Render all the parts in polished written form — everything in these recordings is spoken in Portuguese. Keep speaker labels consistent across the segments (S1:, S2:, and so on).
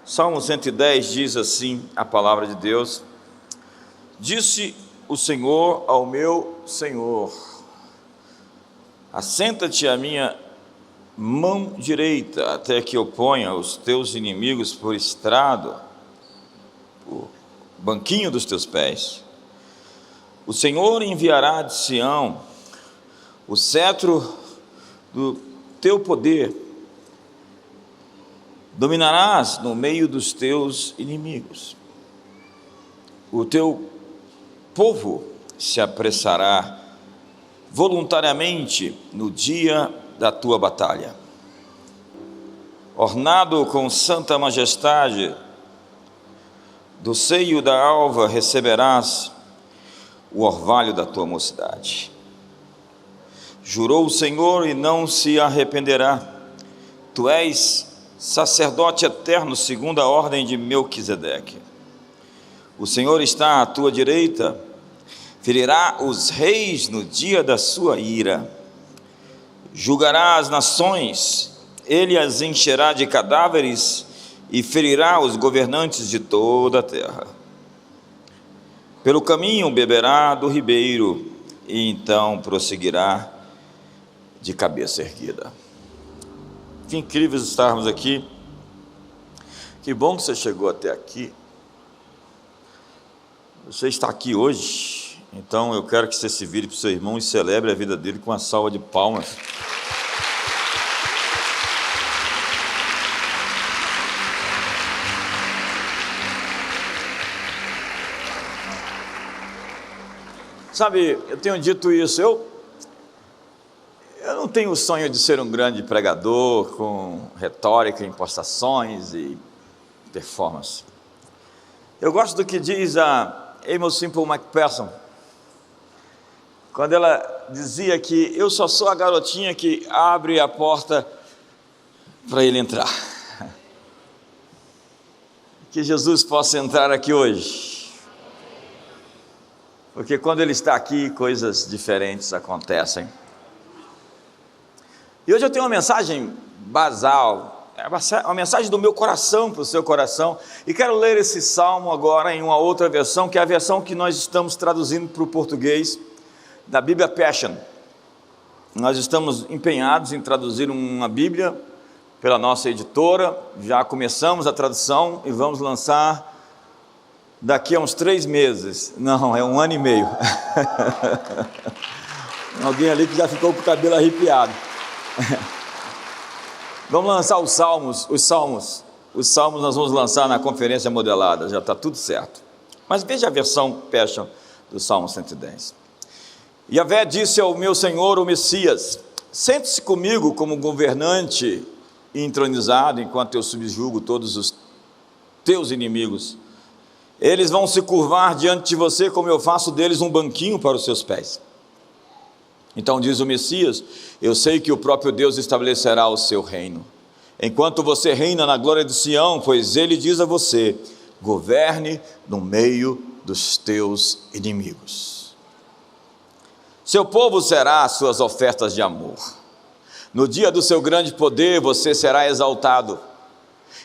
S1: Salmo 110 diz assim a palavra de Deus: Disse o Senhor ao meu Senhor: assenta-te à minha mão direita, até que eu ponha os teus inimigos por estrado, por banquinho dos teus pés. O Senhor enviará de Sião o cetro do teu poder. Dominarás no meio dos teus inimigos. O teu povo se apressará voluntariamente no dia da tua batalha. Ornado com santa majestade, do seio da alva receberás o orvalho da tua mocidade. Jurou o Senhor e não se arrependerá. Tu és sacerdote eterno segundo a ordem de Melquisedeque. O Senhor está à tua direita, ferirá os reis no dia da sua ira. Julgará as nações, ele as encherá de cadáveres e ferirá os governantes de toda a terra. Pelo caminho beberá do ribeiro e então prosseguirá de cabeça erguida. Que incrível estarmos aqui. Que bom que você chegou até aqui. Você está aqui hoje, então eu quero que você se vire para o seu irmão e celebre a vida dele com uma salva de palmas. Sabe, eu tenho dito isso, eu não tenho o sonho de ser um grande pregador com retórica, impostações e performance. Eu gosto do que diz a Amy Simple McPherson, quando ela dizia que eu só sou a garotinha que abre a porta para ele entrar. Que Jesus possa entrar aqui hoje, porque quando ele está aqui, coisas diferentes acontecem. E hoje eu tenho uma mensagem basal, uma mensagem do meu coração para o seu coração, e quero ler esse salmo agora em uma outra versão, que é a versão que nós estamos traduzindo para o português, da Bíblia Passion. Nós estamos empenhados em traduzir uma Bíblia pela nossa editora, já começamos a tradução e vamos lançar daqui a uns 3 meses, não, é 1 ano e meio. Alguém ali que já ficou com o cabelo arrepiado. Vamos lançar os salmos nós vamos lançar na conferência modelada, já está tudo certo. Mas veja a versão Passion do Salmo 110. Yahvé disse ao meu Senhor, o Messias: sente-se comigo como governante entronizado, enquanto eu subjugo todos os teus inimigos. Eles vão se curvar diante de você, como eu faço deles um banquinho para os seus pés. Então diz o Messias: eu sei que o próprio Deus estabelecerá o seu reino, enquanto você reina na glória de Sião, pois ele diz a você: governe no meio dos teus inimigos. Seu povo será as suas ofertas de amor. No dia do seu grande poder você será exaltado,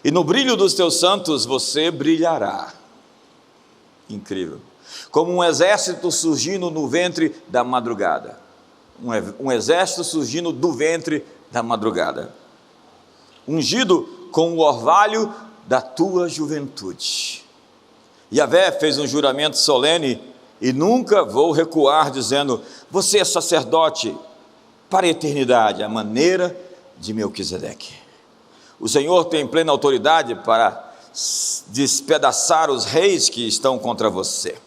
S1: e no brilho dos teus santos você brilhará. Incrível. Como um exército surgindo no ventre da madrugada. Um exército surgindo do ventre da madrugada, ungido com o orvalho da tua juventude. Yahvé fez um juramento solene: e nunca vou recuar, dizendo: você é sacerdote para a eternidade, à maneira de Melquisedeque. O Senhor tem plena autoridade para despedaçar os reis que estão contra você,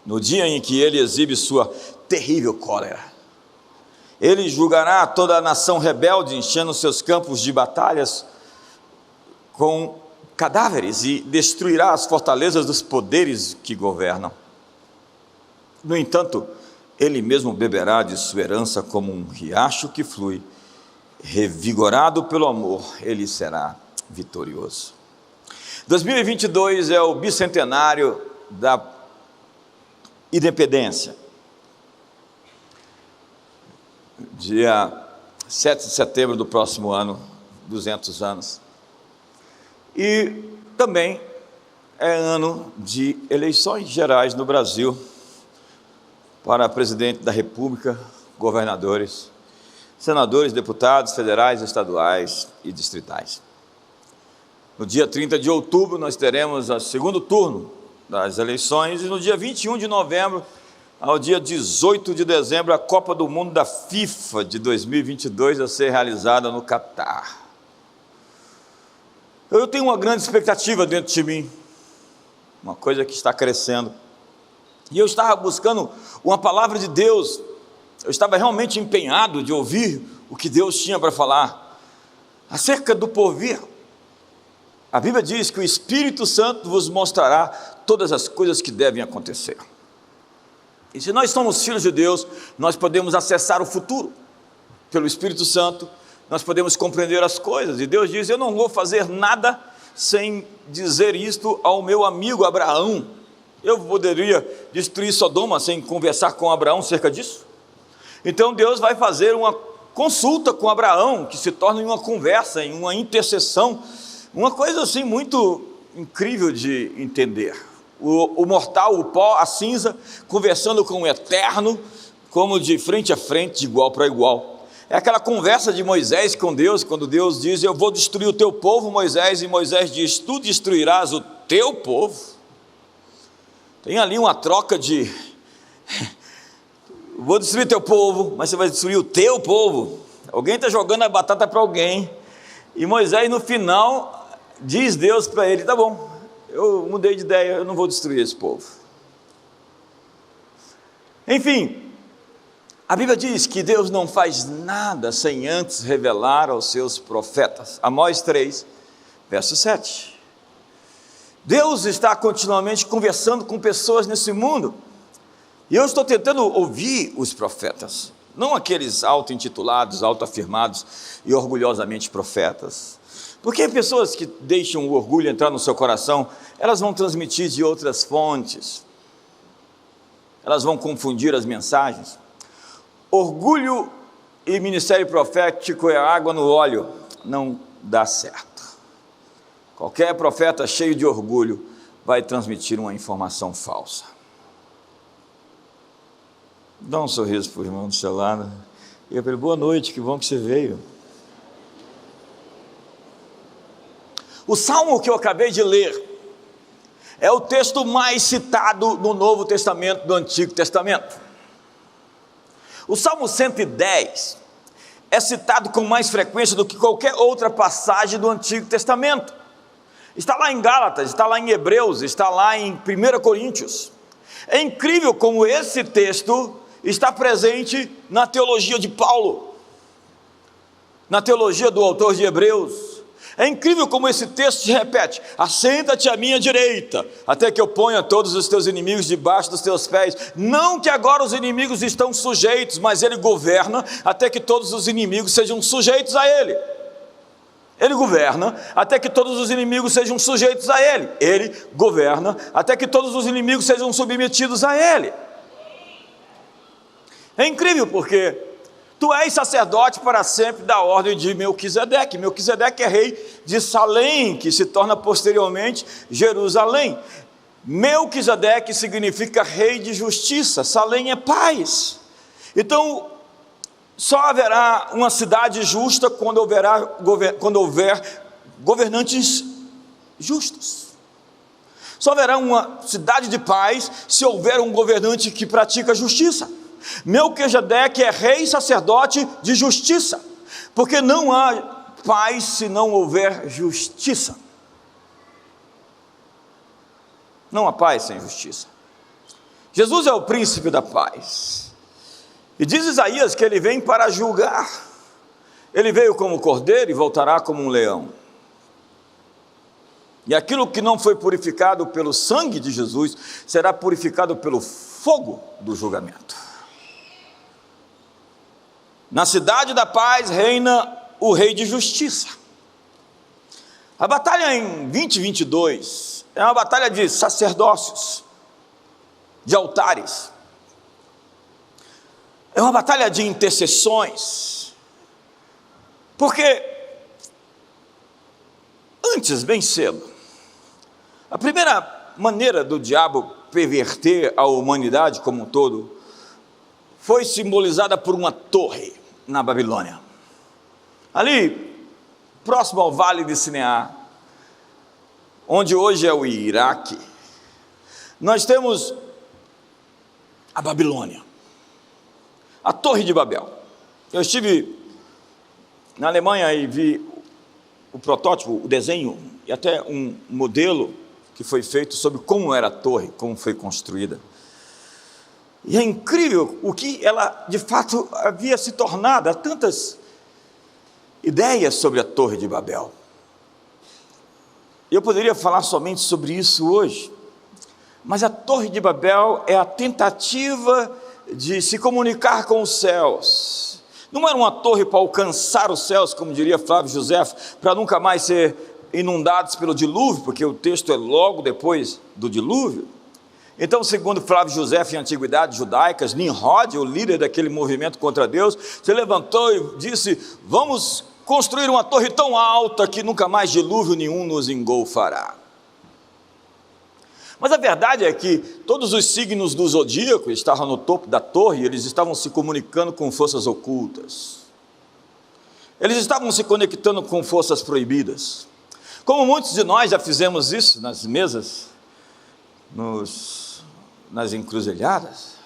S1: no dia em que ele exibe sua terrível cólera. Ele julgará toda a nação rebelde, enchendo seus campos de batalhas com cadáveres, e destruirá as fortalezas dos poderes que governam. No entanto, ele mesmo beberá de sua herança como um riacho que flui. Revigorado pelo amor, ele será vitorioso. 2022 é o bicentenário da independência. Dia 7 de setembro do próximo ano, 200 anos. E também é ano de eleições gerais no Brasil para presidente da República, governadores, senadores, deputados federais, estaduais e distritais. No dia 30 de outubro nós teremos o segundo turno das eleições e no dia 21 de novembro ao dia 18 de dezembro a Copa do Mundo da FIFA de 2022 a ser realizada no Catar. Eu tenho uma grande expectativa dentro de mim, uma coisa que está crescendo, e eu estava buscando uma palavra de Deus, eu estava realmente empenhado de ouvir o que Deus tinha para falar, acerca do porvir. A Bíblia diz que o Espírito Santo vos mostrará todas as coisas que devem acontecer, e se nós somos filhos de Deus, nós podemos acessar o futuro, pelo Espírito Santo, nós podemos compreender as coisas, e Deus diz, eu não vou fazer nada sem dizer isto ao meu amigo Abraão. Eu poderia destruir Sodoma sem conversar com Abraão acerca disso? Então Deus vai fazer uma consulta com Abraão, que se torna em uma conversa, em uma intercessão, uma coisa assim muito incrível de entender. O mortal, o pó, a cinza, conversando com o eterno, como de frente a frente, de igual para igual. É aquela conversa de Moisés com Deus, quando Deus diz, eu vou destruir o teu povo, Moisés, e Moisés diz, tu destruirás o teu povo. Tem ali uma troca de, vou destruir teu povo, mas você vai destruir o teu povo. Alguém está jogando a batata para alguém, e Moisés no final, diz Deus para ele, tá bom, eu mudei de ideia, eu não vou destruir esse povo. Enfim, a Bíblia diz que Deus não faz nada sem antes revelar aos seus profetas. Amós 3, verso 7. Deus está continuamente conversando com pessoas nesse mundo, e eu estou tentando ouvir os profetas, não aqueles auto-intitulados, auto-afirmados e orgulhosamente profetas, porque pessoas que deixam o orgulho entrar no seu coração, elas vão transmitir de outras fontes, elas vão confundir as mensagens. Orgulho e ministério profético é água no óleo, não dá certo. Qualquer profeta cheio de orgulho vai transmitir uma informação falsa. Dá um sorriso para o irmão do seu lado. E eu falei, boa noite, que bom que você veio. O salmo que eu acabei de ler é o texto mais citado no Novo Testamento, do Antigo Testamento. O Salmo 110 é citado com mais frequência do que qualquer outra passagem do Antigo Testamento. Está lá em Gálatas, está lá em Hebreus, está lá em 1 Coríntios. É incrível como esse texto está presente na teologia de Paulo, na teologia do autor de Hebreus. É incrível como esse texto se repete, assenta-te à minha direita, até que eu ponha todos os teus inimigos debaixo dos teus pés. Não que agora os inimigos estão sujeitos, mas ele governa até que todos os inimigos sejam sujeitos a ele. Ele governa até que todos os inimigos sejam sujeitos a ele. Ele governa até que todos os inimigos sejam submetidos a ele. É incrível porque tu és sacerdote para sempre da ordem de Melquisedeque. Melquisedeque é rei de Salém, que se torna posteriormente Jerusalém. Melquisedeque significa rei de justiça, Salém é paz. Então, só haverá uma cidade justa quando houver governantes justos. Só haverá uma cidade de paz se houver um governante que pratica justiça. Melquisedeque é rei e sacerdote de justiça, porque não há paz se não houver justiça. Não há paz sem justiça. Jesus é o príncipe da paz, e diz Isaías que ele vem para julgar. Ele veio como cordeiro e voltará como um leão. E aquilo que não foi purificado pelo sangue de Jesus será purificado pelo fogo do julgamento. Na cidade da paz reina o rei de justiça. A batalha em 2022 é uma batalha de sacerdócios, de altares. É uma batalha de intercessões. Porque antes, bem cedo, a primeira maneira do diabo perverter a humanidade como um todo foi simbolizada por uma torre na Babilônia. Ali, próximo ao Vale de Sinear, onde hoje é o Iraque, nós temos a Babilônia, a Torre de Babel. Eu estive na Alemanha e vi o protótipo, o desenho e até um modelo que foi feito sobre como era a torre, como foi construída. E é incrível o que ela de fato havia se tornado. Há tantas ideias sobre a Torre de Babel. Eu poderia falar somente sobre isso hoje, mas a Torre de Babel é a tentativa de se comunicar com os céus. Não era uma torre para alcançar os céus, como diria Flávio Josefo, para nunca mais ser inundados pelo dilúvio, porque o texto é logo depois do dilúvio. Então, segundo Flávio Josefo, em Antiguidades Judaicas, Nimrod, o líder daquele movimento contra Deus, se levantou e disse: vamos construir uma torre tão alta que nunca mais dilúvio nenhum nos engolfará. Mas a verdade é que todos os signos do zodíaco estavam no topo da torre, eles estavam se comunicando com forças ocultas. Eles estavam se conectando com forças proibidas. Como muitos de nós já fizemos isso nas mesas, nas encruzilhadas,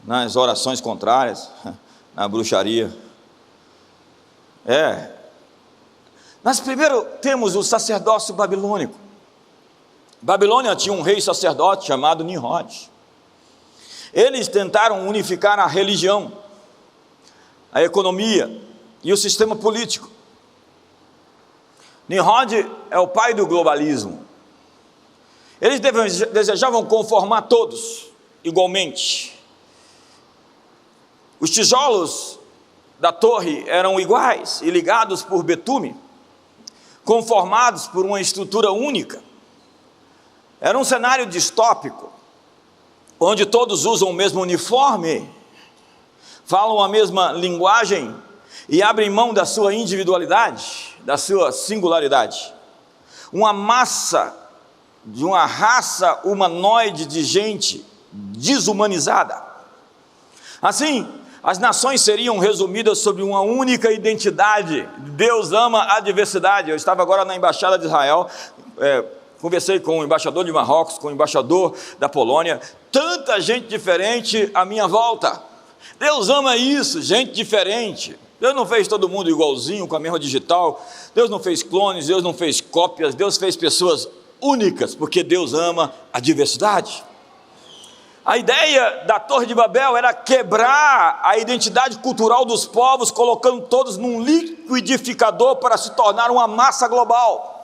S1: nas orações contrárias, na bruxaria. Nós primeiro temos o sacerdócio babilônico. Babilônia tinha um rei sacerdote chamado Nimrod. Eles tentaram unificar a religião, a economia e o sistema político. Nimrod é o pai do globalismo. Eles desejavam conformar todos igualmente. Os tijolos da torre eram iguais e ligados por betume, conformados por uma estrutura única. Era um cenário distópico, onde todos usam o mesmo uniforme, falam a mesma linguagem e abrem mão da sua individualidade, da sua singularidade. Uma massa de uma raça humanoide de gente desumanizada. Assim, as nações seriam resumidas sobre uma única identidade. Deus ama a diversidade. Eu estava agora na Embaixada de Israel, conversei com o embaixador de Marrocos, com o embaixador da Polônia, tanta gente diferente à minha volta. Deus ama isso, gente diferente. Deus não fez todo mundo igualzinho, com a mesma digital. Deus não fez clones, Deus não fez cópias, Deus fez pessoas únicas, porque Deus ama a diversidade. A ideia da Torre de Babel era quebrar a identidade cultural dos povos, colocando todos num liquidificador para se tornar uma massa global.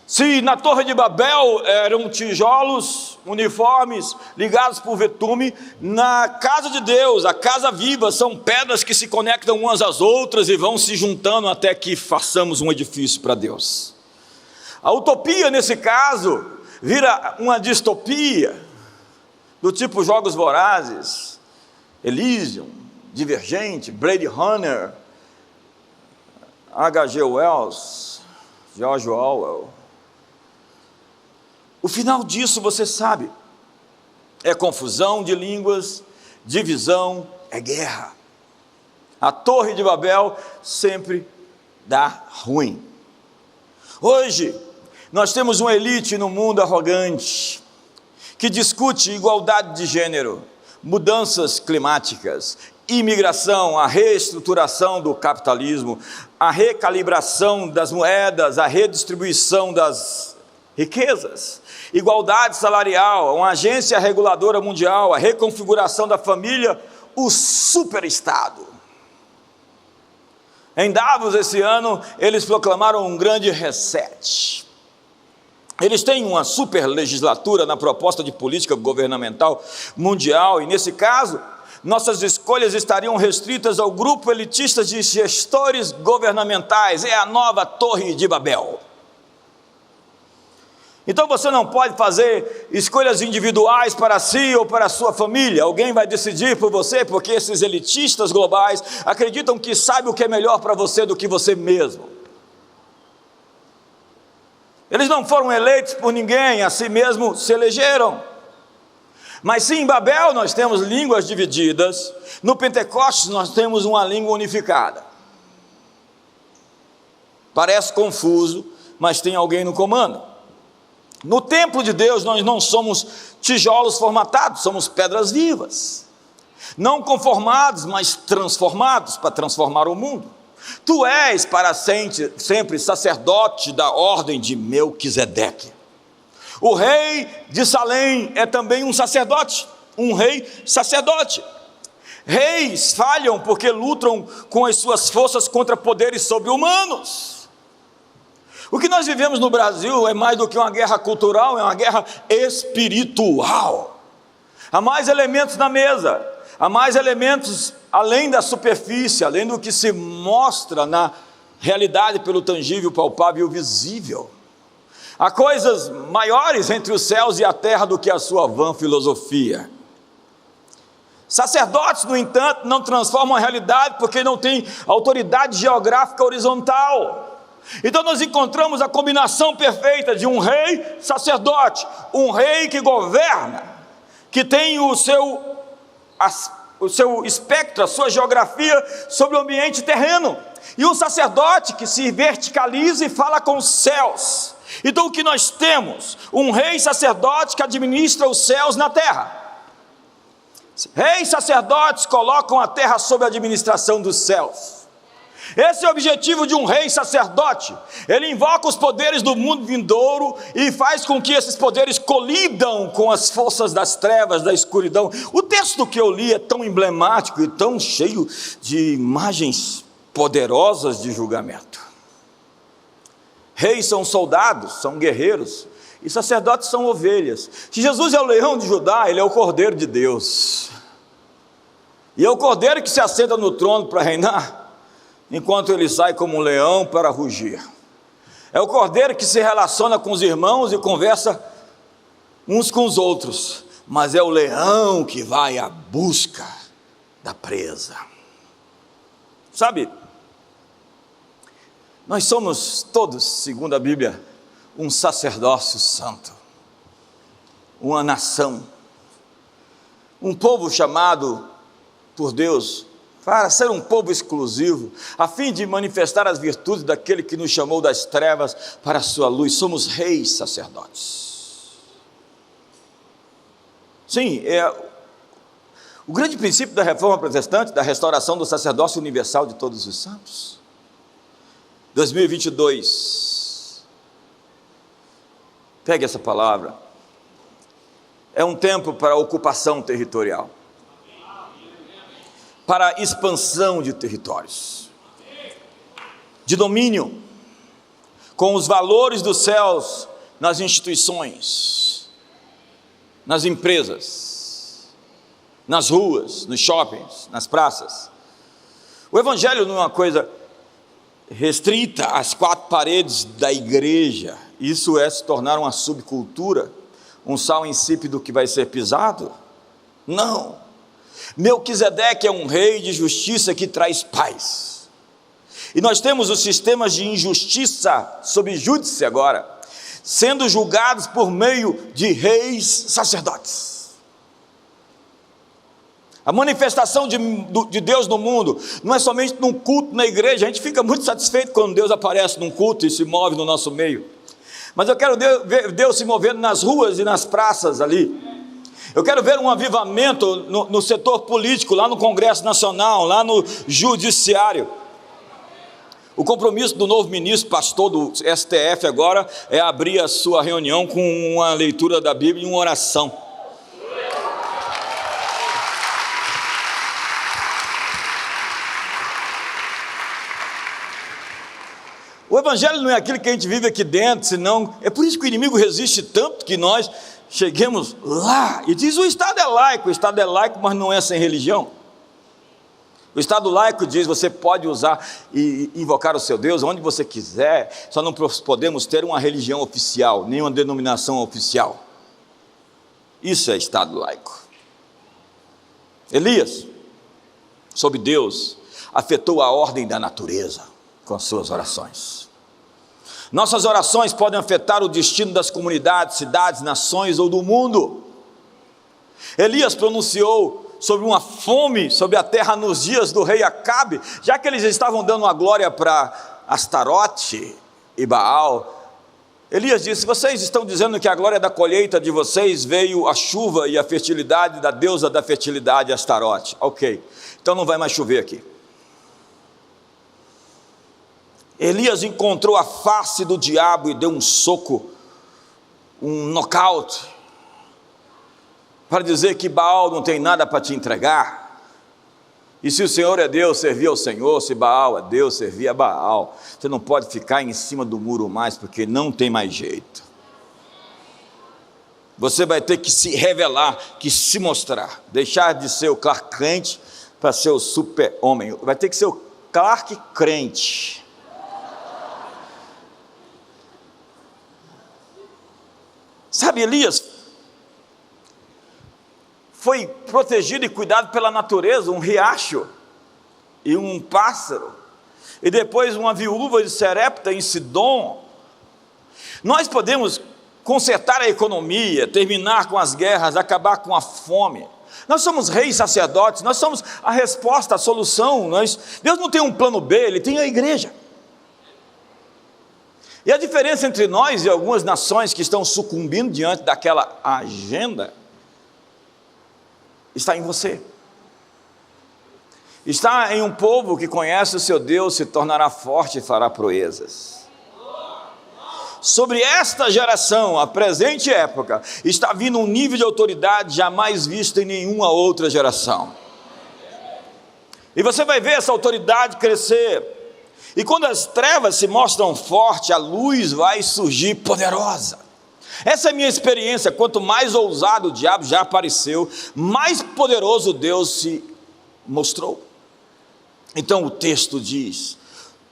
S1: Se na Torre de Babel eram tijolos uniformes ligados por betume, na casa de Deus, a casa viva, são pedras que se conectam umas às outras e vão se juntando até que façamos um edifício para Deus. A utopia, nesse caso, vira uma distopia, do tipo Jogos Vorazes, Elysium, Divergente, Blade Runner, H.G. Wells, George Orwell. O final disso, você sabe, é confusão de línguas, divisão, é guerra. A Torre de Babel sempre dá ruim. Hoje, nós temos uma elite no mundo arrogante, que discute igualdade de gênero, mudanças climáticas, imigração, a reestruturação do capitalismo, a recalibração das moedas, a redistribuição das riquezas, igualdade salarial, uma agência reguladora mundial, a reconfiguração da família, o superestado. Em Davos, esse ano, eles proclamaram um grande reset. Eles têm uma super legislatura na proposta de política governamental mundial, e nesse caso, nossas escolhas estariam restritas ao grupo elitista de gestores governamentais. É a nova Torre de Babel. Então você não pode fazer escolhas individuais para si ou para a sua família. Alguém vai decidir por você, porque esses elitistas globais acreditam que sabe o que é melhor para você do que você mesmo. Eles não foram eleitos por ninguém, a si mesmo se elegeram. Mas sim, em Babel nós temos línguas divididas, no Pentecostes nós temos uma língua unificada. Parece confuso, mas tem alguém no comando. No templo de Deus nós não somos tijolos formatados, somos pedras vivas. Não conformados, mas transformados, para transformar o mundo. Tu és para sempre sacerdote da ordem de Melquisedeque. O rei de Salém é também um sacerdote, um rei sacerdote. Reis falham porque lutam com as suas forças contra poderes sobre-humanos. O que nós vivemos no Brasil é mais do que uma guerra cultural, é uma guerra espiritual. Há mais elementos na mesa, há mais elementos além da superfície, além do que se mostra na realidade pelo tangível, palpável e o visível. Há coisas maiores entre os céus e a terra do que a sua vã filosofia. Sacerdotes, no entanto, não transformam a realidade porque não têm autoridade geográfica horizontal. Então nós encontramos a combinação perfeita de um rei sacerdote, um rei que governa, que tem o seu espectro, a sua geografia sobre o ambiente terreno, e um sacerdote que se verticaliza e fala com os céus. Então o que nós temos? Um rei sacerdote que administra os céus na terra. Reis sacerdotes colocam a terra sob a administração dos céus. Esse é o objetivo de um rei sacerdote. Ele invoca os poderes do mundo vindouro e faz com que esses poderes colidam com as forças das trevas, da escuridão. O texto que eu li é tão emblemático e tão cheio de imagens poderosas de julgamento. Reis são soldados, são guerreiros, e sacerdotes são ovelhas. Se Jesus é o leão de Judá, ele é o cordeiro de Deus. E é o cordeiro que se assenta no trono para reinar, enquanto ele sai como um leão para rugir. É o cordeiro que se relaciona com os irmãos e conversa uns com os outros, mas é o leão que vai à busca da presa. Sabe, nós somos todos, segundo a Bíblia, um sacerdócio santo, uma nação, um povo chamado por Deus para ser um povo exclusivo, a fim de manifestar as virtudes daquele que nos chamou das trevas para a sua luz. Somos reis sacerdotes. Sim, o grande princípio da reforma protestante, da restauração do sacerdócio universal de todos os santos. 2022, pegue essa palavra, é um tempo para ocupação territorial, para expansão de territórios, de domínio, com os valores dos céus nas instituições, nas empresas, nas ruas, nos shoppings, nas praças. O evangelho não é uma coisa restrita às quatro paredes da igreja. Isso é se tornar uma subcultura, um sal insípido que vai ser pisado? Não. Melquisedeque é um rei de justiça que traz paz. E nós temos os sistemas de injustiça sob júdice agora, sendo julgados por meio de reis sacerdotes. A manifestação de Deus no mundo não é somente num culto na igreja. A gente fica muito satisfeito quando Deus aparece num culto e se move no nosso meio, mas eu quero ver Deus se movendo nas ruas e nas praças ali. Eu quero ver um avivamento no setor político, lá no Congresso Nacional, lá no Judiciário. O compromisso do novo ministro, pastor do STF agora, é abrir a sua reunião com uma leitura da Bíblia e uma oração. O evangelho não é aquilo que a gente vive aqui dentro, senão, é por isso que o inimigo resiste tanto que nós cheguemos lá. E diz: o Estado é laico, mas não é sem religião. O Estado laico diz: você pode usar e invocar o seu Deus onde você quiser, só não podemos ter uma religião oficial, nenhuma denominação oficial. Isso é Estado laico. Elias, sob Deus, afetou a ordem da natureza com as suas orações. Nossas orações podem afetar o destino das comunidades, cidades, nações ou do mundo. Elias pronunciou sobre uma fome sobre a terra nos dias do rei Acabe, já que eles estavam dando a glória para Astarote e Baal. Elias disse: vocês estão dizendo que a glória da colheita de vocês veio a chuva e a fertilidade da deusa da fertilidade, Astarote. Ok, então não vai mais chover aqui. Elias encontrou a face do diabo e deu um soco, um nocaute, para dizer que Baal não tem nada para te entregar. E se o Senhor é Deus, servir ao Senhor; se Baal é Deus, servir a Baal. Você não pode ficar em cima do muro mais, porque não tem mais jeito. Você vai ter que se revelar, que se mostrar, deixar de ser o Clark Kent para ser o super-homem. Vai ter que ser o Clark crente. Sabe, Elias foi protegido e cuidado pela natureza, um riacho e um pássaro, e depois uma viúva de Serepta em Sidom. Nós podemos consertar a economia, terminar com as guerras, acabar com a fome. Nós somos reis sacerdotes, nós somos a resposta, a solução. Deus não tem um plano B, Ele tem a igreja. E a diferença entre nós e algumas nações que estão sucumbindo diante daquela agenda está em você. Está em um povo que conhece o seu Deus, se tornará forte e fará proezas. Sobre esta geração, a presente época, está vindo um nível de autoridade jamais visto em nenhuma outra geração. E você vai ver essa autoridade crescer. E quando as trevas se mostram fortes, a luz vai surgir poderosa. Essa é a minha experiência. Quanto mais ousado o diabo já apareceu, mais poderoso Deus se mostrou. Então o texto diz: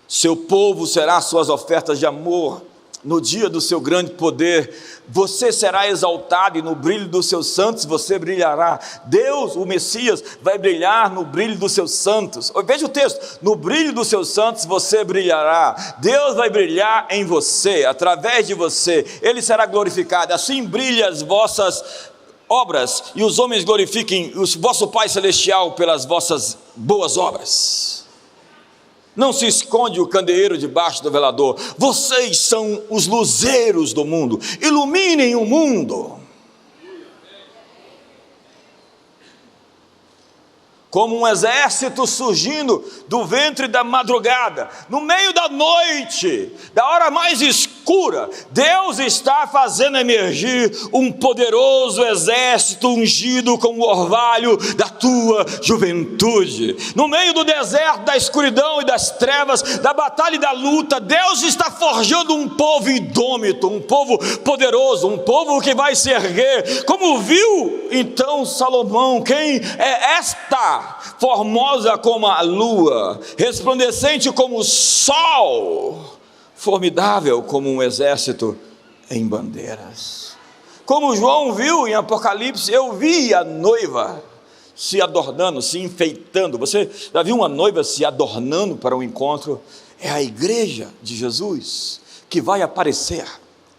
S1: seu povo será suas ofertas de amor. No dia do seu grande poder, você será exaltado, e no brilho dos seus santos você brilhará. Deus, o Messias, vai brilhar no brilho dos seus santos. Veja o texto: no brilho dos seus santos você brilhará. Deus vai brilhar em você, através de você, Ele será glorificado. Assim brilhem as vossas obras, e os homens glorifiquem o vosso Pai Celestial pelas vossas boas obras. Não se esconde o candeeiro debaixo do velador. Vocês são os luzeiros do mundo. Iluminem o mundo. Como um exército surgindo do ventre da madrugada, no meio da noite, da hora mais escura, Deus está fazendo emergir um poderoso exército ungido com o orvalho da tua juventude. No meio do deserto, da escuridão e das trevas, da batalha e da luta, Deus está forjando um povo indômito, um povo poderoso, um povo que vai se erguer. Como viu então Salomão: quem é esta? Formosa como a lua, resplandecente como o sol, formidável como um exército em bandeiras. Como João viu em Apocalipse: eu vi a noiva se adornando, se enfeitando. Você já viu uma noiva se adornando para o encontro? É a igreja de Jesus que vai aparecer,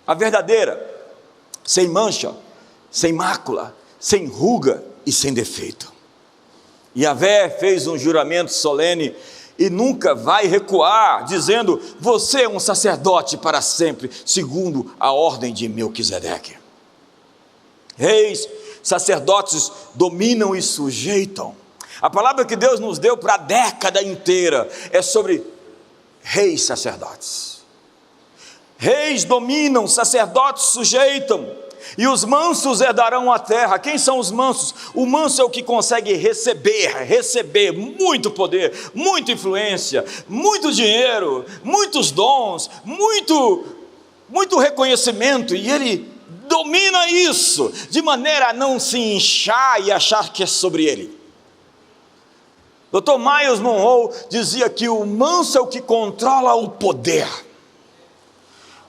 S1: a verdadeira, sem mancha, sem mácula, sem ruga e sem defeito. Yahvé fez um juramento solene e nunca vai recuar, dizendo: você é um sacerdote para sempre, segundo a ordem de Melquisedeque. Reis, sacerdotes dominam e sujeitam. A palavra que Deus nos deu para a década inteira é sobre reis sacerdotes. Reis dominam, sacerdotes sujeitam. E os mansos herdarão a terra. Quem são os mansos? O manso é o que consegue receber muito poder, muita influência, muito dinheiro, muitos dons, muito reconhecimento, e ele domina isso, de maneira a não se inchar e achar que é sobre ele. Dr. Miles Monroe dizia que o manso é o que controla o poder.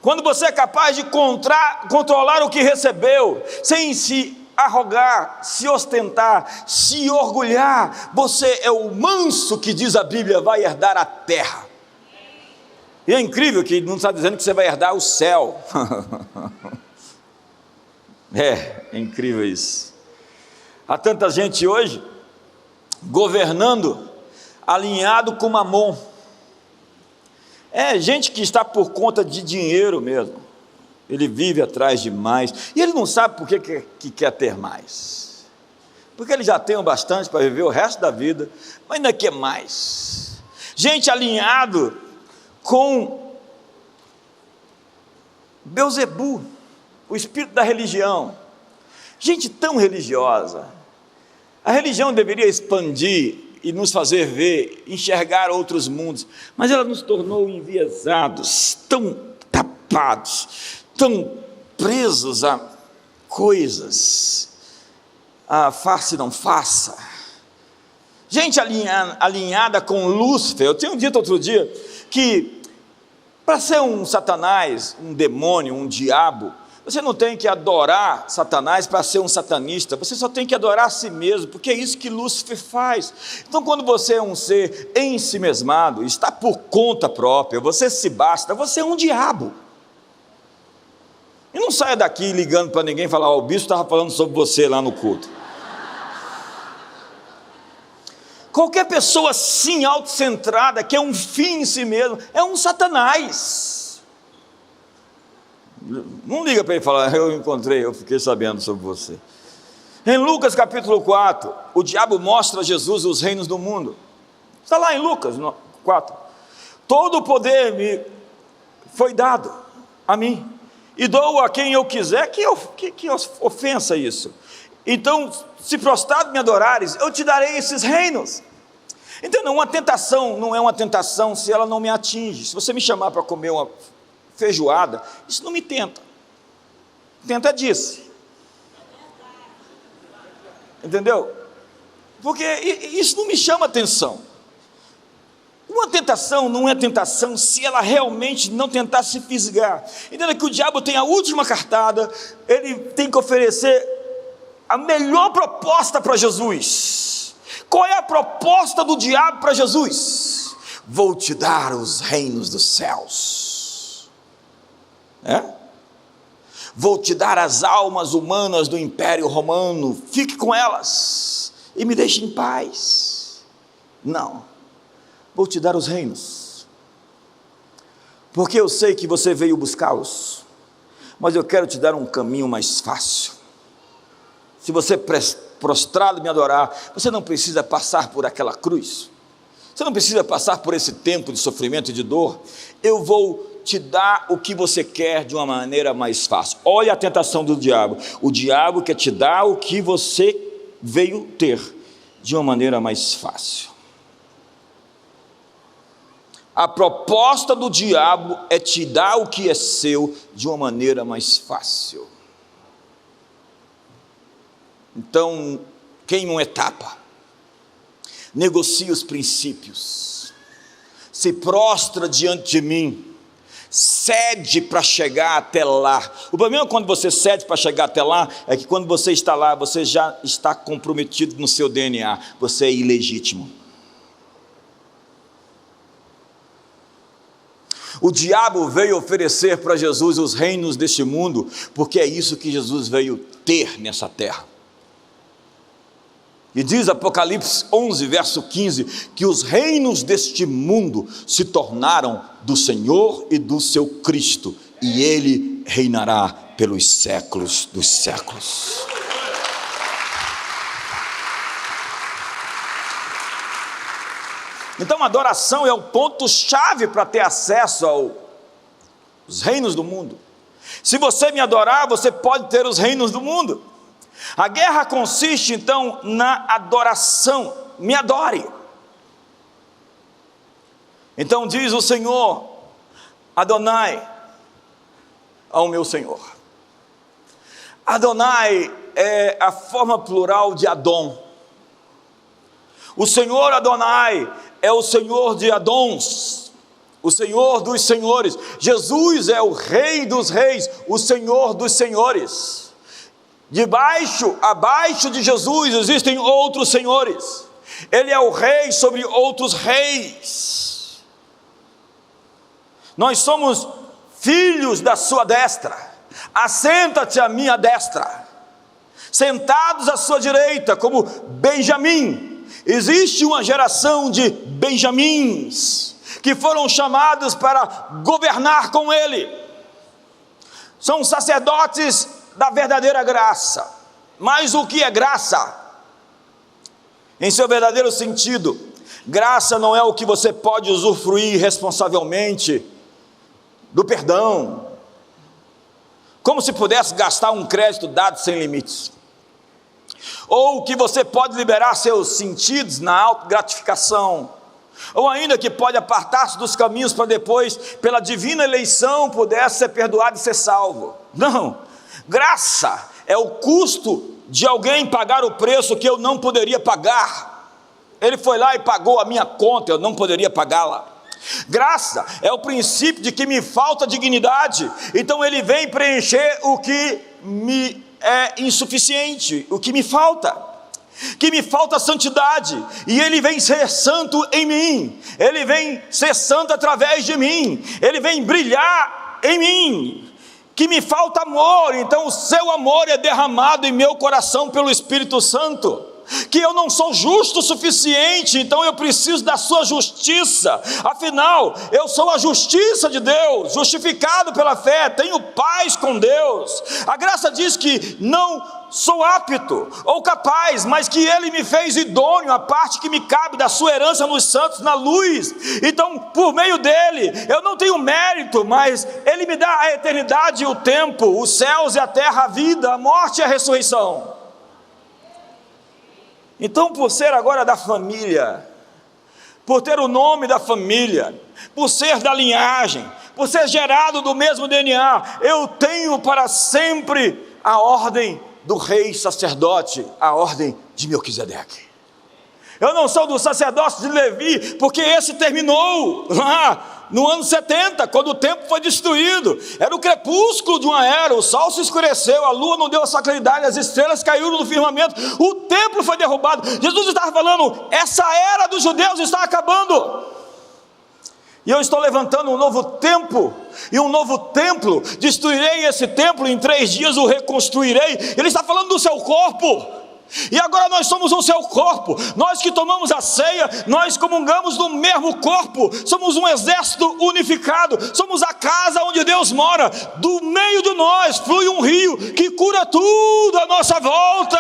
S1: Quando você é capaz de controlar o que recebeu, sem se arrogar, se ostentar, se orgulhar, você é o manso que, diz a Bíblia, vai herdar a terra. E é incrível que não está dizendo que você vai herdar o céu. É incrível isso. Há tanta gente hoje governando alinhado com Mamon. É gente que está por conta de dinheiro mesmo. Ele vive atrás de mais. E ele não sabe por que quer ter mais. Porque ele já tem o bastante para viver o resto da vida, mas ainda quer mais. Gente alinhado com Beuzebu, o espírito da religião. Gente tão religiosa. A religião deveria expandir e nos fazer ver, enxergar outros mundos, mas ela nos tornou enviesados, tão tapados, tão presos a coisas, a faça e não faça. Gente alinhada com Lúcifer. Eu tinha dito outro dia que para ser um Satanás, um demônio, um diabo, você não tem que adorar Satanás para ser um satanista, você só tem que adorar a si mesmo, porque é isso que Lúcifer faz. Então quando você é um ser ensimesmado, está por conta própria, você se basta, você é um diabo. E não saia daqui ligando para ninguém e falar, o bispo estava falando sobre você lá no culto. Qualquer pessoa assim, autocentrada, que é um fim em si mesmo, é um Satanás. Não liga para ele falar, eu fiquei sabendo sobre você. Em Lucas capítulo 4, o diabo mostra a Jesus os reinos do mundo. Está lá em Lucas 4. Todo o poder me foi dado a mim, e dou a quem eu quiser. Que ofensa isso? Então, se prostrado me adorares, eu te darei esses reinos. Então, uma tentação não é uma tentação se ela não me atinge. Se você me chamar para comer uma feijoada, isso não me tenta. Tenta disse. Entendeu? Porque isso não me chama atenção. Uma tentação não é tentação se ela realmente não tentar se fisgar. Entenda que o diabo tem a última cartada, ele tem que oferecer a melhor proposta para Jesus. Qual é a proposta do diabo para Jesus? Vou te dar os reinos dos céus. Vou te dar as almas humanas do Império Romano, fique com elas e me deixe em paz. Não, vou te dar os reinos, porque eu sei que você veio buscá-los, mas eu quero te dar um caminho mais fácil. Se você prostrado me adorar, você não precisa passar por aquela cruz, você não precisa passar por esse tempo de sofrimento e de dor. Eu vou te dar o que você quer de uma maneira mais fácil. Olha a tentação do diabo. O diabo quer te dar o que você veio ter de uma maneira mais fácil. A proposta do diabo é te dar o que é seu de uma maneira mais fácil. Então, queima uma etapa, negocia os princípios, se prostra diante de mim, cede para chegar até lá. O problema quando você cede para chegar até lá, é que quando você está lá, você já está comprometido no seu DNA, você é ilegítimo. O diabo veio oferecer para Jesus os reinos deste mundo, porque é isso que Jesus veio ter nessa terra. E diz Apocalipse 11, verso 15, que os reinos deste mundo se tornaram do Senhor e do seu Cristo, e Ele reinará pelos séculos dos séculos. Então a adoração é o ponto-chave para ter acesso aos reinos do mundo. Se você me adorar, você pode ter os reinos do mundo. A guerra consiste então na adoração. Me adore. Então diz o Senhor, Adonai, ao meu Senhor. Adonai é a forma plural de Adon. O Senhor Adonai é o Senhor de Adons, o Senhor dos senhores. Jesus é o Rei dos reis, o Senhor dos senhores. Abaixo de Jesus existem outros senhores. Ele é o rei sobre outros reis. Nós somos filhos da sua destra. Assenta-te à minha destra. Sentados à sua direita, como Benjamim. Existe uma geração de Benjamins que foram chamados para governar com ele. São sacerdotes da verdadeira graça. Mas o que é graça? Em seu verdadeiro sentido, graça não é o que você pode usufruir responsavelmente do perdão, como se pudesse gastar um crédito dado sem limites, ou que você pode liberar seus sentidos na autogratificação, ou ainda que pode apartar-se dos caminhos para depois, pela divina eleição, pudesse ser perdoado e ser salvo. Não, graça é o custo de alguém pagar o preço que eu não poderia pagar. Ele foi lá e pagou a minha conta, eu não poderia pagá-la. Graça é o princípio de que me falta dignidade, então ele vem preencher o que me é insuficiente, o que me falta santidade, e ele vem ser santo em mim, ele vem ser santo através de mim, ele vem brilhar em mim, que me falta amor, então o seu amor é derramado em meu coração pelo Espírito Santo, que eu não sou justo o suficiente, então eu preciso da sua justiça, afinal, eu sou a justiça de Deus, justificado pela fé, tenho paz com Deus. A graça diz que não sou apto ou capaz, mas que Ele me fez idôneo, a parte que me cabe da sua herança nos santos, na luz. Então, por meio dEle, eu não tenho mérito, mas Ele me dá a eternidade e o tempo, os céus e a terra, a vida, a morte e a ressurreição. Então, por ser agora da família, por ter o nome da família, por ser da linhagem, por ser gerado do mesmo DNA, eu tenho para sempre a ordem do rei sacerdote, a ordem de Melquisedeque. Eu não sou do sacerdócio de Levi, porque esse terminou lá no ano 70, quando o templo foi destruído. Era o crepúsculo de uma era, o sol se escureceu, a lua não deu a sua claridade, as estrelas caíram no firmamento, o templo foi derrubado. Jesus estava falando, essa era dos judeus está acabando, e eu estou levantando um novo tempo, e um novo templo. Destruirei esse templo, em 3 dias o reconstruirei. Ele está falando do seu corpo. E agora nós somos o seu corpo, nós que tomamos a ceia, nós comungamos do mesmo corpo, somos um exército unificado, somos a casa onde Deus mora, do meio de nós flui um rio que cura tudo à nossa volta.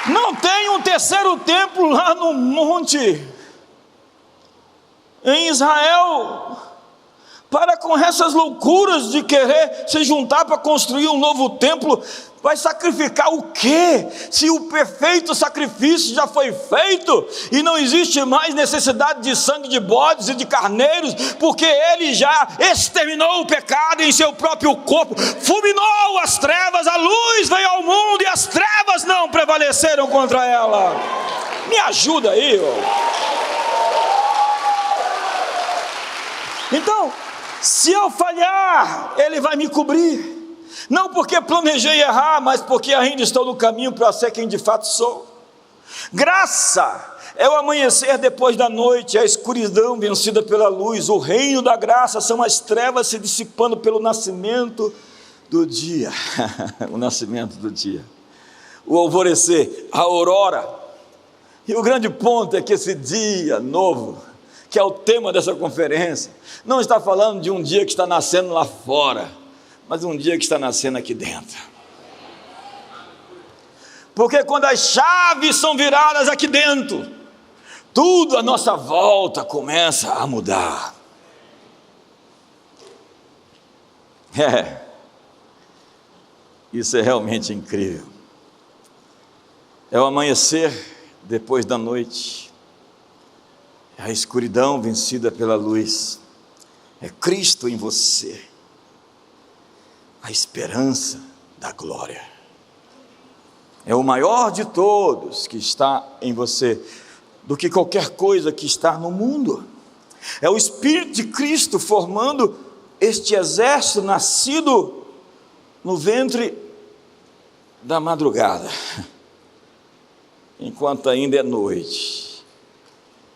S1: Não tem um terceiro templo lá no monte, em Israel, para com essas loucuras de querer se juntar para construir um novo templo. Vai sacrificar o quê? Se o perfeito sacrifício já foi feito, e não existe mais necessidade de sangue de bodes e de carneiros, porque ele já exterminou o pecado em seu próprio corpo, fulminou as trevas, a luz veio ao mundo e as trevas não prevaleceram contra ela. Me ajuda aí, Então, se eu falhar, Ele vai me cobrir, não porque planejei errar, mas porque ainda estou no caminho para ser quem de fato sou. Graça é o amanhecer depois da noite, a escuridão vencida pela luz. O reino da graça são as trevas se dissipando pelo nascimento do dia. O nascimento do dia, o alvorecer, a aurora. E o grande ponto é que esse dia novo, que é o tema dessa conferência, não está falando de um dia que está nascendo lá fora, mas um dia que está nascendo aqui dentro. Porque quando as chaves são viradas aqui dentro, tudo à nossa volta começa a mudar. Isso é realmente incrível. É o amanhecer depois da noite, é a escuridão vencida pela luz, é Cristo em você, a esperança da glória, é o maior de todos que está em você, do que qualquer coisa que está no mundo, é o Espírito de Cristo formando este exército nascido no ventre da madrugada, enquanto ainda é noite,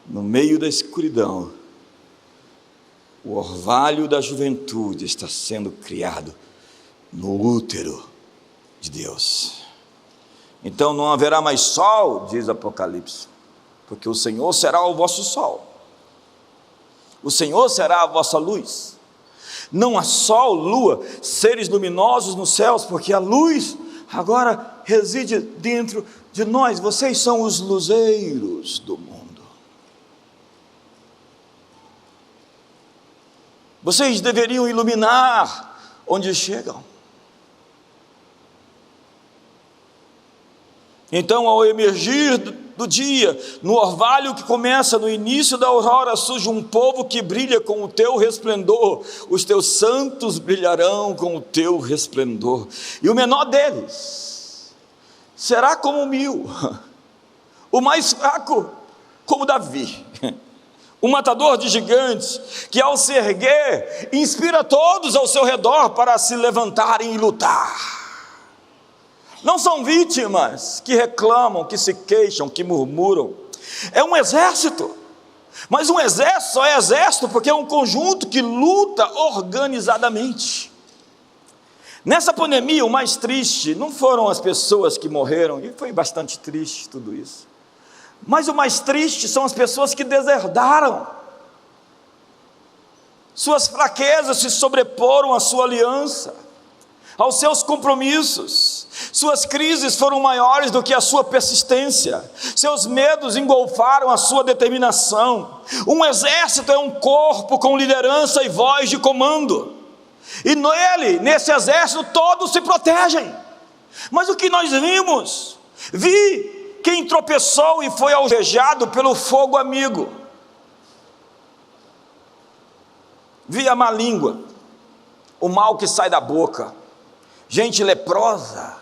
S1: no meio da escuridão, o orvalho da juventude está sendo criado no útero de Deus. Então não haverá mais sol, diz Apocalipse, porque o Senhor será o vosso sol, o Senhor será a vossa luz. Não há sol, lua, seres luminosos nos céus, porque a luz agora reside dentro de nós. Vocês são os luzeiros do mundo. Vocês deveriam iluminar onde chegam. Então, ao emergir do dia, no orvalho que começa no início da aurora, surge um povo que brilha com o teu resplendor. Os teus santos brilharão com o teu resplendor. E o menor deles será como 1000, o mais fraco como Davi, o matador de gigantes, que ao se erguer, inspira todos ao seu redor para se levantarem e lutar. Não são vítimas que reclamam, que se queixam, que murmuram. É um exército, mas um exército só é exército porque é um conjunto que luta organizadamente. Nessa pandemia, o mais triste não foram as pessoas que morreram, e foi bastante triste tudo isso, mas o mais triste são as pessoas que deserdaram. Suas fraquezas se sobreporam à sua aliança, aos seus compromissos. Suas crises foram maiores do que a sua persistência, seus medos engolfaram a sua determinação. Um exército é um corpo com liderança e voz de comando, e nesse exército todos se protegem. Mas o que nós vimos? Vi quem tropeçou e foi alvejado pelo fogo amigo. Vi a má língua, o mal que sai da boca. Gente leprosa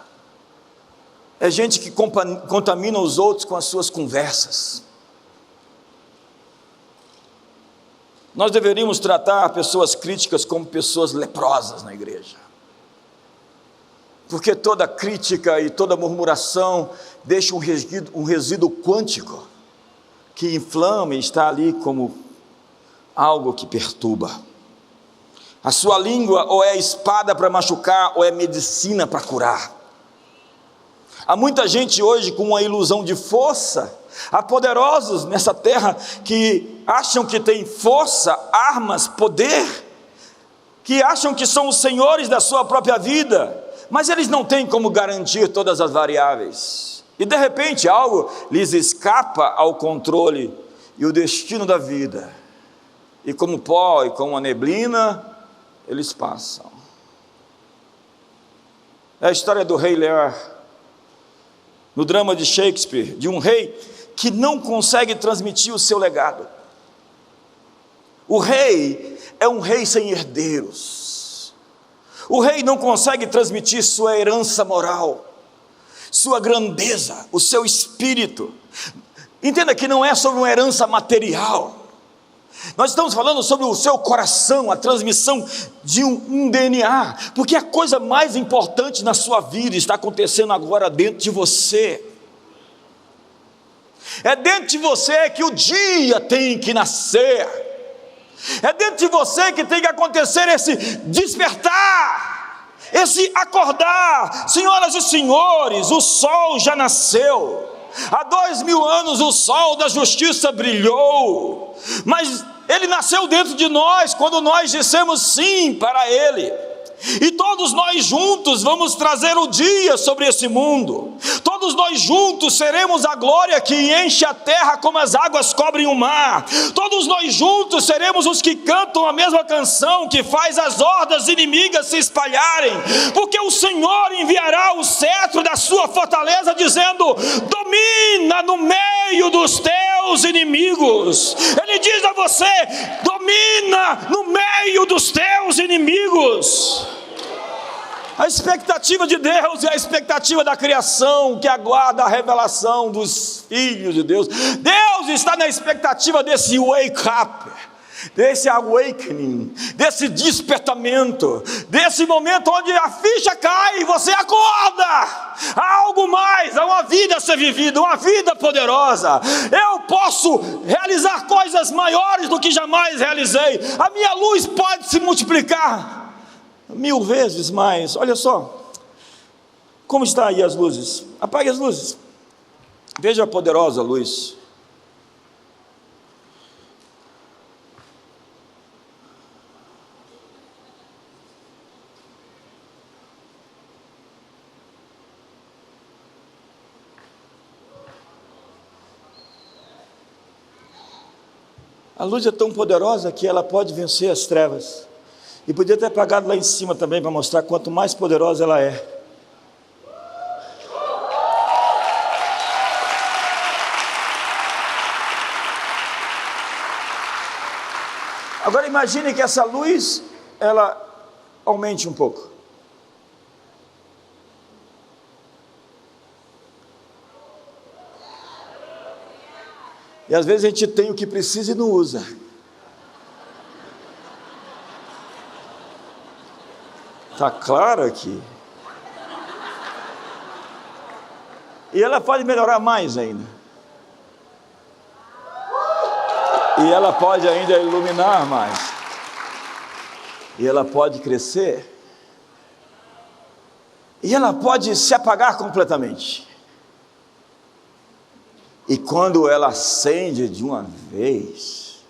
S1: é gente que contamina os outros com as suas conversas. Nós deveríamos tratar pessoas críticas como pessoas leprosas na igreja, porque toda crítica e toda murmuração deixa um resíduo quântico que inflama e está ali como algo que perturba. A sua língua ou é espada para machucar, ou é medicina para curar. Há muita gente hoje com uma ilusão de força. Há poderosos nessa terra que acham que têm força, armas, poder, que acham que são os senhores da sua própria vida, mas eles não têm como garantir todas as variáveis. E de repente algo lhes escapa ao controle e o destino da vida. E como pó e como a neblina, eles passam. É a história do rei Lear, no drama de Shakespeare, de um rei que não consegue transmitir o seu legado. O rei é um rei sem herdeiros. O rei não consegue transmitir sua herança moral, sua grandeza, o seu espírito. Entenda que não é sobre uma herança material. Nós estamos falando sobre o seu coração, a transmissão de um DNA, porque a coisa mais importante na sua vida está acontecendo agora dentro de você. É dentro de você que o dia tem que nascer, é dentro de você que tem que acontecer esse despertar, esse acordar. Senhoras e senhores, o sol já nasceu. Há 2000 anos o sol da justiça brilhou, mas ele nasceu dentro de nós quando nós dissemos sim para ele. E todos nós juntos vamos trazer o dia sobre esse mundo. Todos nós juntos seremos a glória que enche a terra como as águas cobrem o mar. Todos nós juntos seremos os que cantam a mesma canção que faz as hordas inimigas se espalharem, porque o Senhor enviará o cetro da sua fortaleza, dizendo: domina no meio dos teus inimigos. Ele diz a você: domina no meio dos teus inimigos. A expectativa de Deus é a expectativa da criação, que aguarda a revelação dos filhos de Deus. Deus está na expectativa desse wake up, desse awakening, desse despertamento, desse momento onde a ficha cai e você acorda. Há algo mais, há uma vida a ser vivida, uma vida poderosa. Eu posso realizar coisas maiores do que jamais realizei. A minha luz pode se multiplicar 1000 vezes mais. Olha só, como está aí as luzes? Apague as luzes. Veja a poderosa luz. A luz é tão poderosa que ela pode vencer as trevas. E podia ter apagado lá em cima também para mostrar quanto mais poderosa ela é. Agora imagine que essa luz, ela aumente um pouco. E às vezes a gente tem o que precisa e não usa. Está claro aqui. E ela pode melhorar mais ainda. E ela pode ainda iluminar mais. E ela pode crescer. E ela pode se apagar completamente. E quando ela acende de uma vez,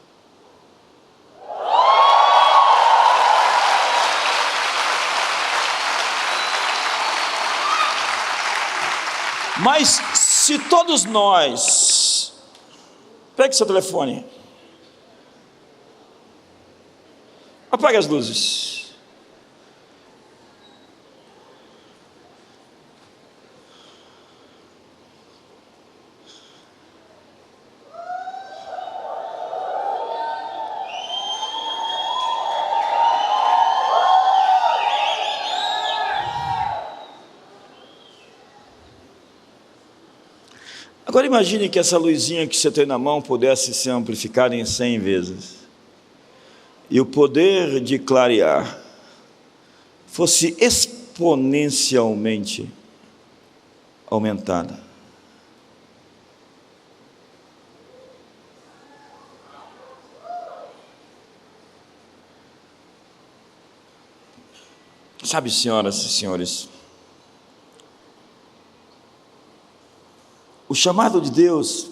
S1: mas se todos nós, pegue seu telefone, apague as luzes. Agora imagine que essa luzinha que você tem na mão pudesse ser amplificada em 100 vezes. E o poder de clarear fosse exponencialmente aumentada. Sabe, senhoras e senhores, o chamado de Deus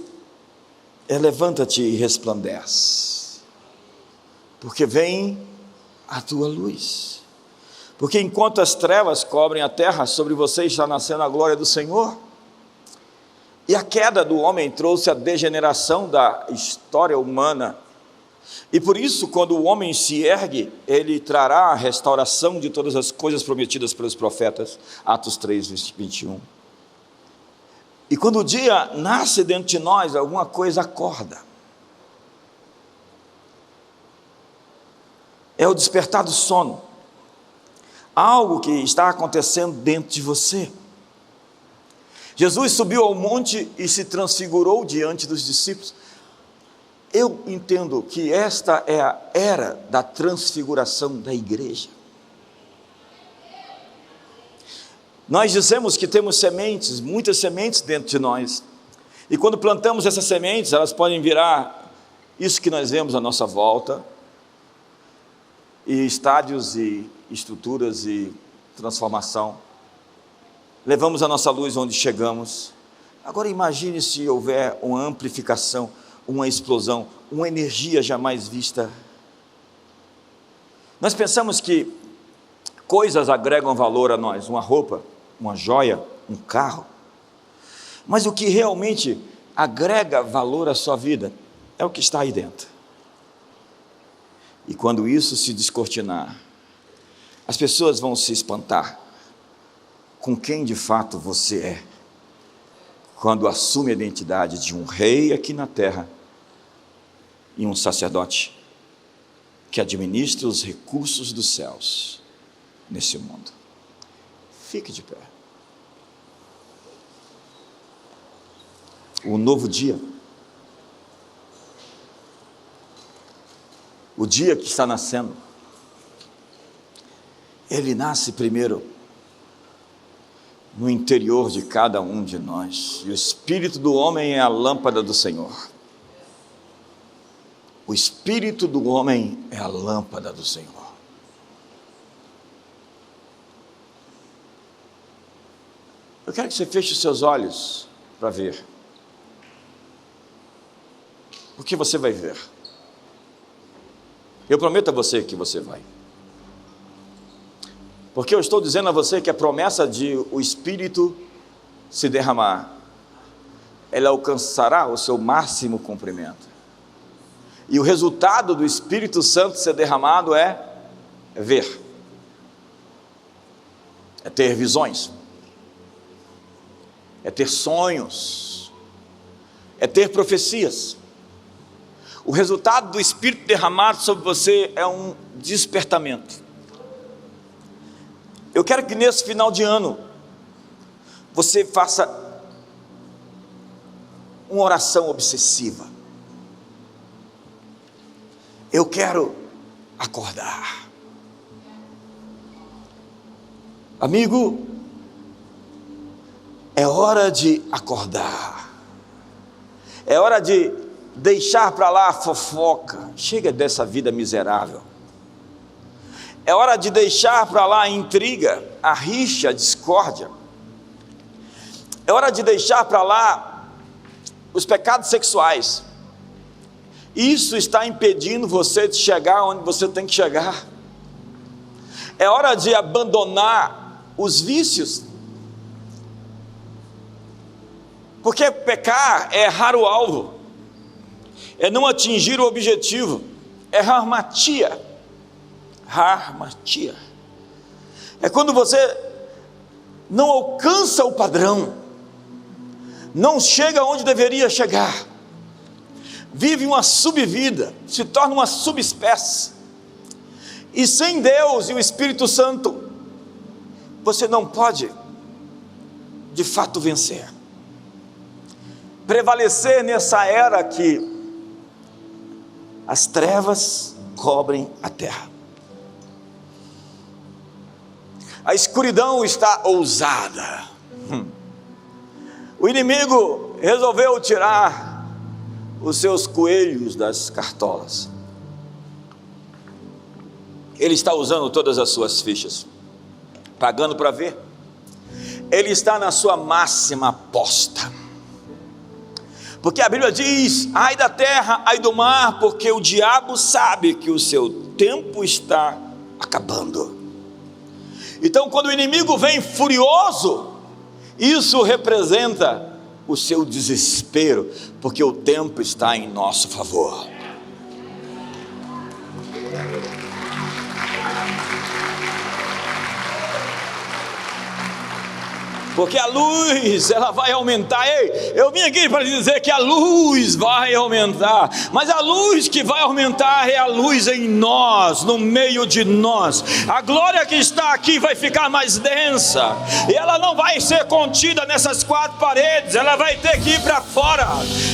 S1: é: levanta-te e resplandece, porque vem a tua luz. Porque enquanto as trevas cobrem a terra, sobre você está nascendo a glória do Senhor. E a queda do homem trouxe a degeneração da história humana. E por isso, quando o homem se ergue, ele trará a restauração de todas as coisas prometidas pelos profetas. Atos 3, 21. E quando o dia nasce dentro de nós, alguma coisa acorda. É o despertar do sono. Algo que está acontecendo dentro de você. Jesus subiu ao monte e se transfigurou diante dos discípulos. Eu entendo que esta é a era da transfiguração da igreja. Nós dizemos que temos sementes, muitas sementes dentro de nós. E quando plantamos essas sementes, elas podem virar isso que nós vemos à nossa volta. E estádios e estruturas e transformação. Levamos a nossa luz onde chegamos. Agora imagine se houver uma amplificação, uma explosão, uma energia jamais vista. Nós pensamos que coisas agregam valor a nós, uma roupa, uma joia, um carro. Mas o que realmente agrega valor à sua vida é o que está aí dentro. E quando isso se descortinar, as pessoas vão se espantar com quem de fato você é, quando assume a identidade de um rei aqui na terra e um sacerdote que administra os recursos dos céus nesse mundo. Fique de pé. O novo dia o dia que está nascendo, ele nasce primeiro no interior de cada um de nós. E o espírito do homem é a lâmpada do Senhor. O espírito do homem é a lâmpada do Senhor. Eu quero que você feche os seus olhos para ver. O que você vai ver? Eu prometo a você que você vai. Porque eu estou dizendo a você que a promessa de o Espírito se derramar, ela alcançará o seu máximo cumprimento. E o resultado do Espírito Santo ser derramado é ver. É ter visões. É ter sonhos. É ter profecias. O resultado do Espírito derramado sobre você é um despertamento. Eu quero que nesse final de ano, você faça uma oração obsessiva. Eu quero acordar. Amigo, é hora de acordar. É hora de deixar para lá a fofoca. Chega dessa vida miserável. É hora de deixar para lá a intriga, a rixa, a discórdia. É hora de deixar para lá os pecados sexuais. Isso está impedindo você de chegar onde você tem que chegar. É hora de abandonar os vícios. Porque pecar é errar o alvo, é não atingir o objetivo, é harmatia. Harmatia é quando você não alcança o padrão, não chega onde deveria chegar, vive uma subvida, se torna uma subespécie, e sem Deus e o Espírito Santo, você não pode de fato vencer, prevalecer nessa era que as trevas cobrem a terra. A escuridão está ousada. O inimigo resolveu tirar os seus coelhos das cartolas. Ele está usando todas as suas fichas, pagando para ver. Ele está na sua máxima aposta. Porque a Bíblia diz: ai da terra, ai do mar, porque o diabo sabe que o seu tempo está acabando. Então, quando o inimigo vem furioso, isso representa o seu desespero, porque o tempo está em nosso favor. Porque a luz, ela vai aumentar. Ei, eu vim aqui para dizer que a luz vai aumentar, mas a luz que vai aumentar é a luz em nós, no meio de nós. A glória que está aqui vai ficar mais densa, e ela não vai ser contida nessas quatro paredes, ela vai ter que ir para fora,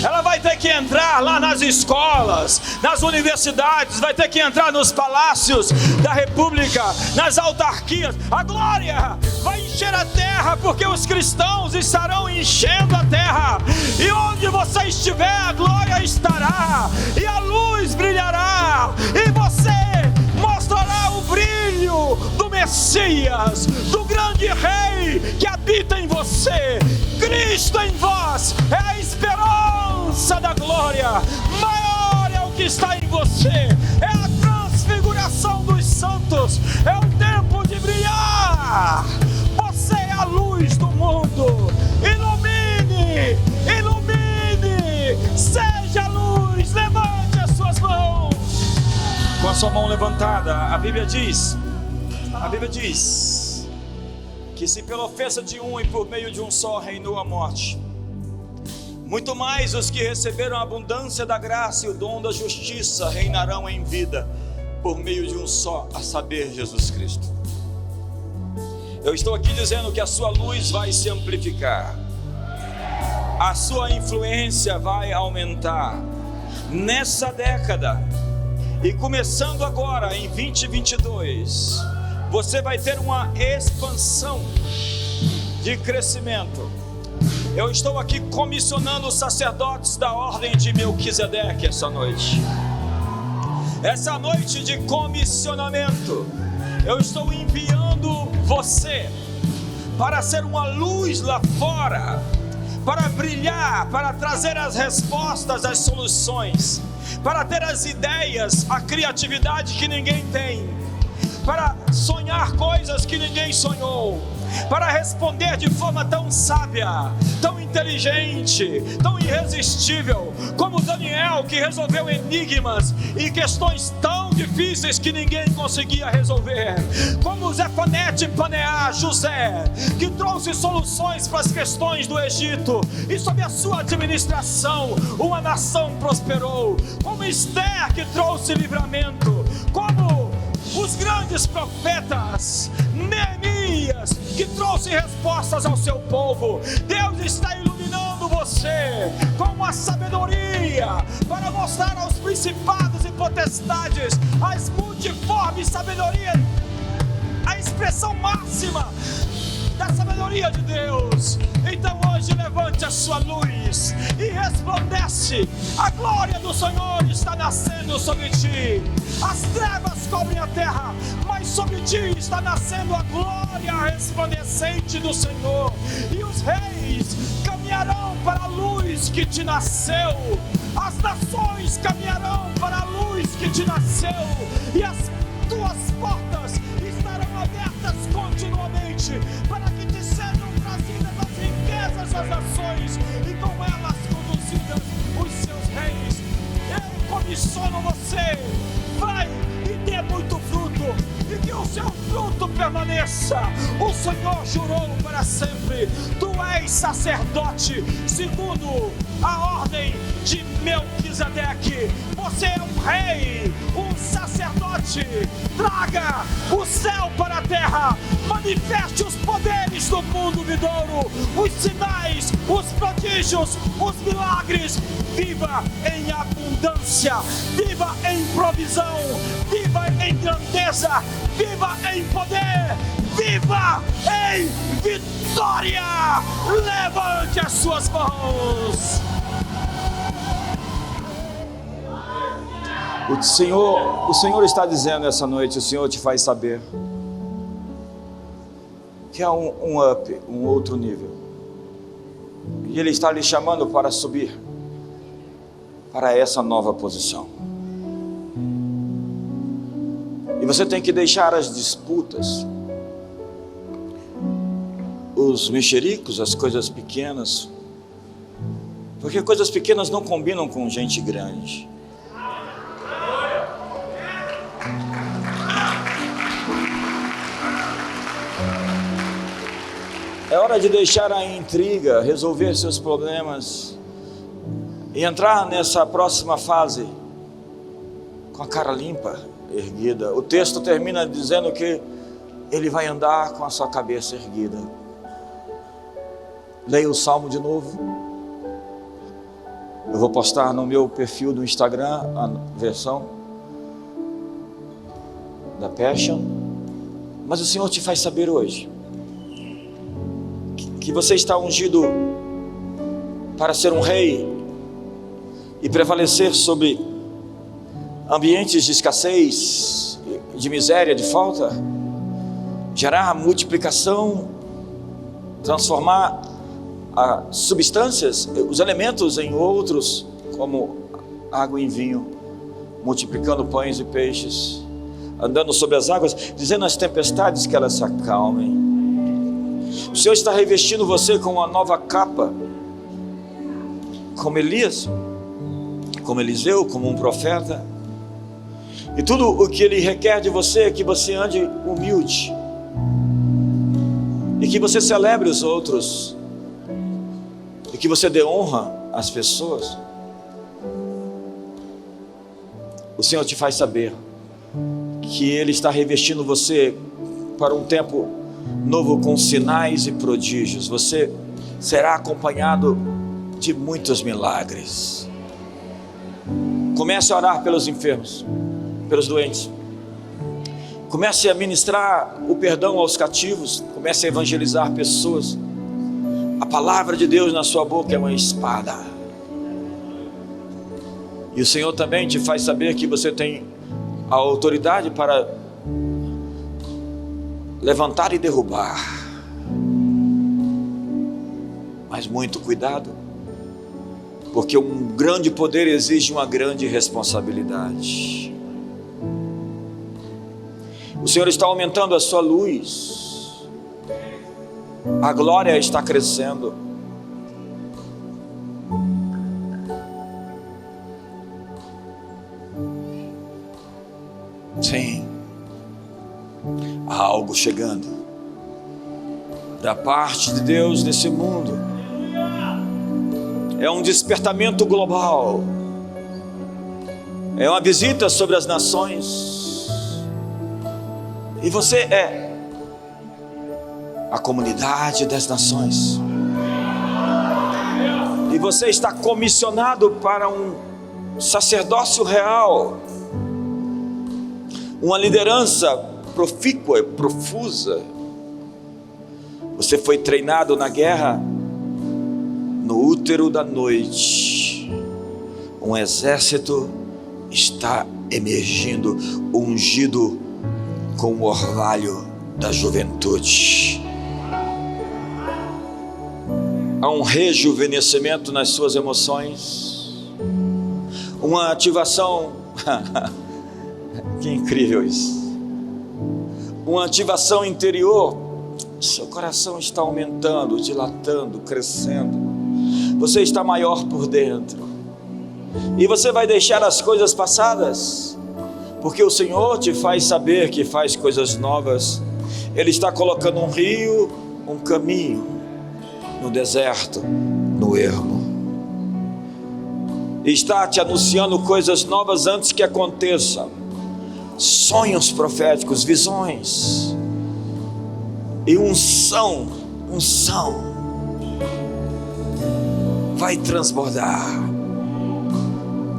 S1: ela vai ter que entrar lá nas escolas, nas universidades, vai ter que entrar nos palácios da república, nas autarquias. A glória vai encher a terra, porque os cristãos estarão enchendo a terra, e onde você estiver, a glória estará, e a luz brilhará, e você mostrará o brilho do Messias, do grande Rei que habita em você. Cristo em vós é a esperança da glória. Maior é o que está em você, é a transfiguração dos santos, é o tempo de brilhar. Você é a luz do mundo. Ilumine, ilumine, seja luz. Levante as suas mãos. Com a sua mão levantada, a Bíblia diz que se pela ofensa de um e por meio de um só reinou a morte, muito mais os que receberam a abundância da graça e o dom da justiça reinarão em vida por meio de um só, a saber, Jesus Cristo. Eu estou aqui dizendo que a sua luz vai se amplificar, a sua influência vai aumentar. Nessa década, E começando agora em 2022, você vai ter uma expansão de crescimento. Eu estou aqui comissionando os sacerdotes da ordem de Melquisedeque essa noite. Essa noite de comissionamento, eu estou enviando você para ser uma luz lá fora, para brilhar, para trazer as respostas, as soluções, para ter as ideias, a criatividade que ninguém tem, para sonhar coisas que ninguém sonhou, para responder de forma tão sábia, tão inteligente, tão irresistível, como Daniel, que resolveu enigmas e questões tão difíceis que ninguém conseguia resolver, como Zefanete Paneá, José, que trouxe soluções para as questões do Egito, e sob a sua administração uma nação prosperou, como Esther, que trouxe livramento, como os grandes profetas, Neemias, que trouxe respostas ao seu povo. Deus está iluminando você com a sabedoria para mostrar aos principados e potestades as multiformes sabedoria, a expressão máxima da sabedoria de Deus. Então hoje levante a sua luz e resplandece. A glória do Senhor está nascendo sobre ti. As trevas cobrem a terra, mas sobre ti está nascendo a glória resplandecente do Senhor. E os reis caminharão para a luz que te nasceu. As nações caminharão para a luz que te nasceu. E as tuas portas estarão abertas continuamente, para que te sejam trazidas as riquezas das nações, e com elas conduzidas os seus reis. Eu comissiono você, vai e dê muito fruto, e que o seu fruto permaneça. O Senhor jurou para sempre. Tu és sacerdote segundo a ordem de Melquisedeque. Você é um rei, um sacerdote. Traga o céu para a terra, manifeste os poderes do mundo vindouro, os sinais, os prodígios, os milagres. Viva em abundância, viva em provisão, viva em grandeza, viva em poder, viva em vitória. Levante as suas mãos. O Senhor está dizendo essa noite, o Senhor te faz saber que há um up, um outro nível, e Ele está lhe chamando para subir para essa nova posição. E você tem que deixar as disputas, os mexericos, as coisas pequenas, porque coisas pequenas não combinam com gente grande. É hora de deixar a intriga, resolver seus problemas e entrar nessa próxima fase com a cara limpa, erguida. O texto termina dizendo que ele vai andar com a sua cabeça erguida. Leia o Salmo de novo. Eu vou postar no meu perfil do Instagram a versão da Passion. Mas o Senhor te faz saber hoje que você está ungido para ser um rei e prevalecer sobre ambientes de escassez, de miséria, de falta, gerar multiplicação, transformar as substâncias, os elementos em outros, como água em vinho, multiplicando pães e peixes, andando sobre as águas, dizendo às tempestades que elas se acalmem. O Senhor está revestindo você com uma nova capa, como Elias, como Eliseu, como um profeta. E tudo o que Ele requer de você é que você ande humilde, e que você celebre os outros, e que você dê honra às pessoas. O Senhor te faz saber que Ele está revestindo você para um tempo novo, com sinais e prodígios. Você será acompanhado de muitos milagres. Comece a orar pelos enfermos. pelos doentes. Comece a ministrar o perdão aos cativos. Comece a evangelizar pessoas. A palavra de Deus na sua boca é uma espada. E o Senhor também te faz saber que você tem a autoridade para levantar e derrubar. Mas muito cuidado, porque um grande poder exige uma grande responsabilidade. O Senhor está aumentando a sua luz, a glória está crescendo. Sim, há algo chegando da parte de Deus nesse mundo. É um despertamento global, é uma visita sobre as nações. E você é a comunidade das nações. E você está comissionado para um sacerdócio real, uma liderança profícua, profusa. Você foi treinado na guerra, no útero da noite. Um exército está emergindo, ungido com o orvalho da juventude. Há um rejuvenescimento nas suas emoções, uma ativação. Que incrível isso! Uma ativação interior. Seu coração está aumentando, dilatando, crescendo. Você está maior por dentro. E você vai deixar as coisas passadas, porque o Senhor te faz saber que faz coisas novas. Ele está colocando um rio, um caminho no deserto, no ermo. E está te anunciando coisas novas antes que aconteçam. Sonhos proféticos, visões e unção vai transbordar.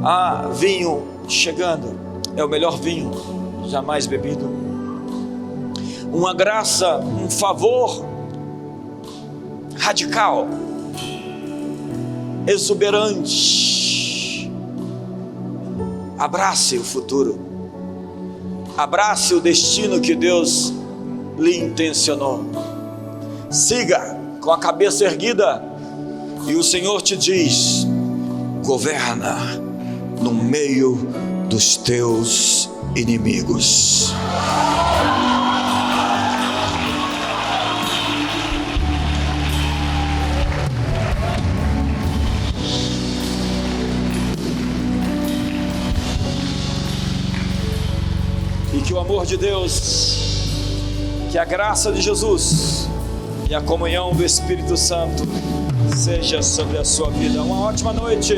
S1: Há vinho chegando, é o melhor vinho jamais bebido. Uma graça, um favor radical, exuberante. Abrace o futuro, abrace o destino que Deus lhe intencionou. Siga com a cabeça erguida, e o Senhor te diz: governa no meio dos teus inimigos. E que o amor de Deus, que a graça de Jesus e a comunhão do Espírito Santo seja sobre a sua vida. Uma ótima noite.